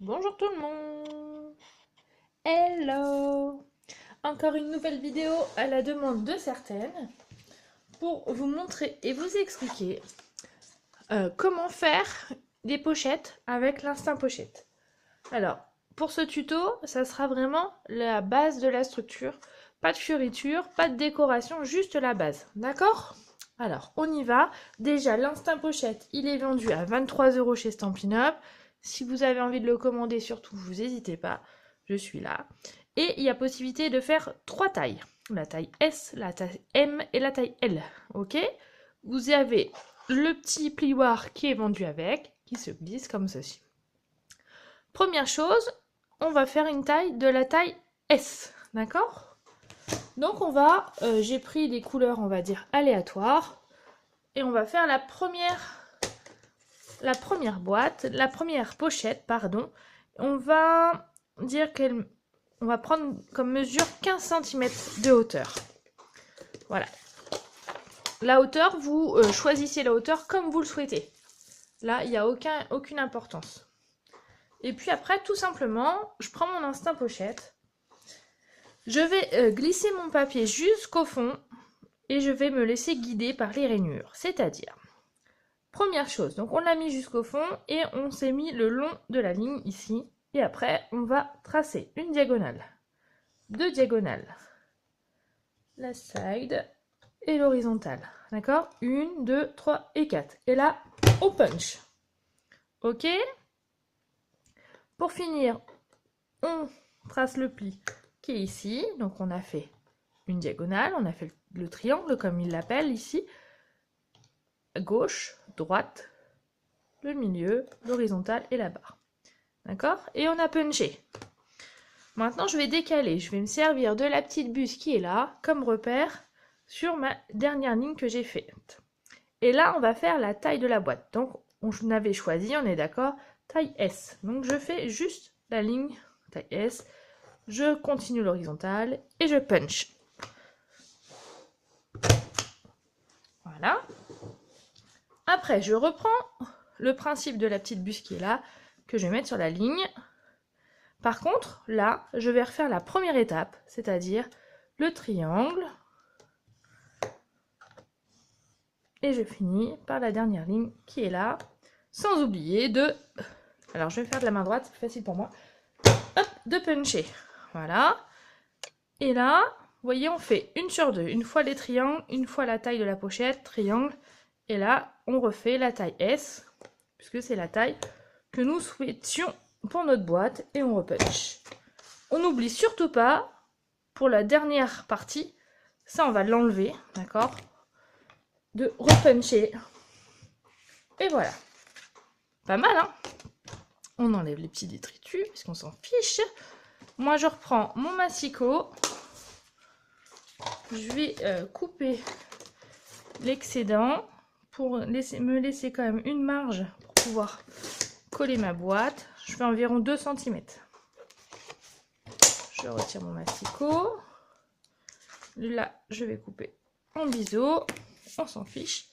Bonjour tout le monde. Hello. Encore une nouvelle vidéo à la demande de certaines pour vous montrer et vous expliquer comment faire des pochettes avec l'Instinct Pochette. Alors, pour ce tuto, ça sera vraiment la base de la structure. Pas de fioriture, pas de décoration, juste la base. D'accord? Alors, on y va. Déjà, l'Instinct Pochette, il est vendu à 23 € chez Stampin' Up. Si vous avez envie de le commander, surtout, vous n'hésitez pas. Je suis là. Et il y a possibilité de faire 3 tailles. La taille S, la taille M et la taille L. Ok? Vous avez le petit plioir qui est vendu avec, qui se glisse comme ceci. Première chose, on va faire une taille de la taille S. D'accord? Donc on va, j'ai pris des couleurs, on va dire, aléatoires. Et on va faire la première boîte, la première pochette, pardon. On va dire on va prendre comme mesure 15 cm de hauteur. Voilà. La hauteur, vous choisissez la hauteur comme vous le souhaitez. Là, il n'y a aucune importance. Et puis après, tout simplement, je prends mon Instinct Pochette. Je vais glisser mon papier jusqu'au fond et je vais me laisser guider par les rainures. C'est-à-dire, première chose, donc on l'a mis jusqu'au fond et on s'est mis le long de la ligne ici. Et après, on va tracer une diagonale, deux diagonales, la side et l'horizontale. D'accord? 1, 2, 3 et 4. Et là, on punch. Ok? Pour finir, on trace le pli qui est ici. Donc on a fait une diagonale, on a fait le triangle comme il l'appelle ici. Gauche, droite, le milieu, l'horizontale et la barre. D'accord? Et on a punché. Maintenant, je vais décaler. Je vais me servir de la petite buse qui est là comme repère sur ma dernière ligne que j'ai faite. Et là, on va faire la taille de la boîte. Donc, on avait choisi, on est d'accord, taille S. Donc, je fais juste la ligne taille S. Je continue l'horizontale et je punch. Voilà. Après, je reprends le principe de la petite buse qui est là, que je vais mettre sur la ligne. Par contre, là, je vais refaire la première étape, c'est-à-dire le triangle. Et je finis par la dernière ligne qui est là, sans oublier de... Alors, je vais faire de la main droite, c'est plus facile pour moi. Hop, de puncher. Voilà. Et là, vous voyez, on fait une sur deux. Une fois les triangles, une fois la taille de la pochette, triangle. Et là, on refait la taille S, puisque c'est la taille que nous souhaitions pour notre boîte. Et on repunch. On n'oublie surtout pas, pour la dernière partie, ça on va l'enlever, d'accord, de repuncher. Et voilà. Pas mal, hein? On enlève les petits détritus, puisqu'on s'en fiche. Moi, je reprends mon massicot. Je vais couper l'excédent pour me laisser quand même une marge pour pouvoir coller ma boîte. Je fais environ 2 cm. Je retire mon massicot. Là, je vais couper en biseau. On s'en fiche.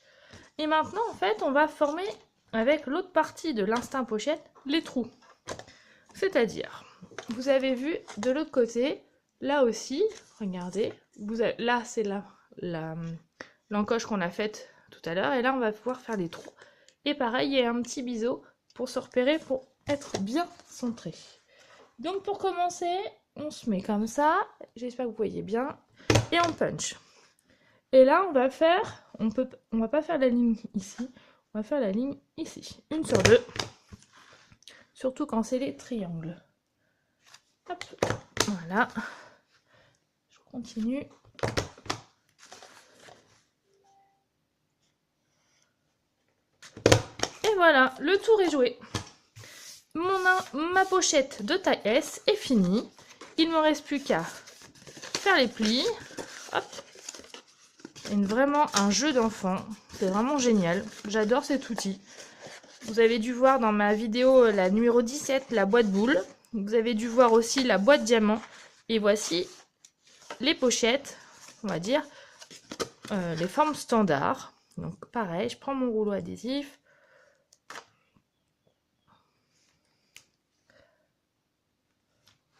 Et maintenant, en fait, on va former avec l'autre partie de l'Instinct Pochette les trous. C'est-à-dire, vous avez vu de l'autre côté, là aussi, regardez, là c'est l'encoche qu'on a faite tout à l'heure, et là on va pouvoir faire des trous. Et pareil, il y a un petit biseau pour se repérer, pour être bien centré. Donc pour commencer, on se met comme ça, j'espère que vous voyez bien, et on punch. Et là on va faire, on va pas faire la ligne ici, on va faire la ligne ici, une sur deux. Surtout quand c'est les triangles. Hop, voilà. Je continue. Et voilà, le tour est joué. Ma pochette de taille S est finie. Il ne me reste plus qu'à faire les plis. Hop. Vraiment un jeu d'enfant. C'est vraiment génial. J'adore cet outil. Vous avez dû voir dans ma vidéo la numéro 17, la boîte boule. Vous avez dû voir aussi la boîte diamant. Et voici les pochettes, on va dire, les formes standards. Donc pareil, je prends mon rouleau adhésif.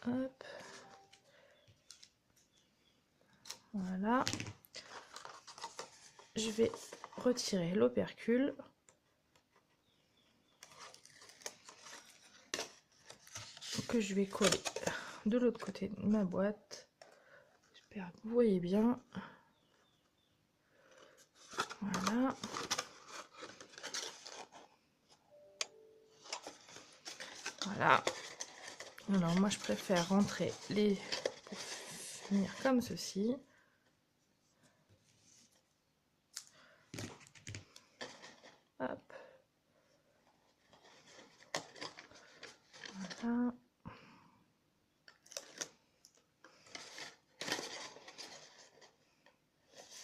Hop. Voilà. Je vais retirer l'opercule. Que je vais coller de l'autre côté de ma boîte. J'espère que vous voyez bien. Voilà. Voilà. Alors moi je préfère rentrer les pour finir comme ceci. Hop. Voilà.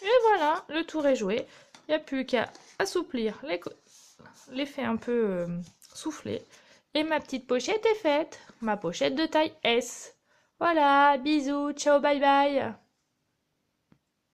Et voilà, le tour est joué. Il n'y a plus qu'à assouplir l'effet un peu soufflé. Et ma petite pochette est faite. Ma pochette de taille S. Voilà, bisous, ciao, bye bye.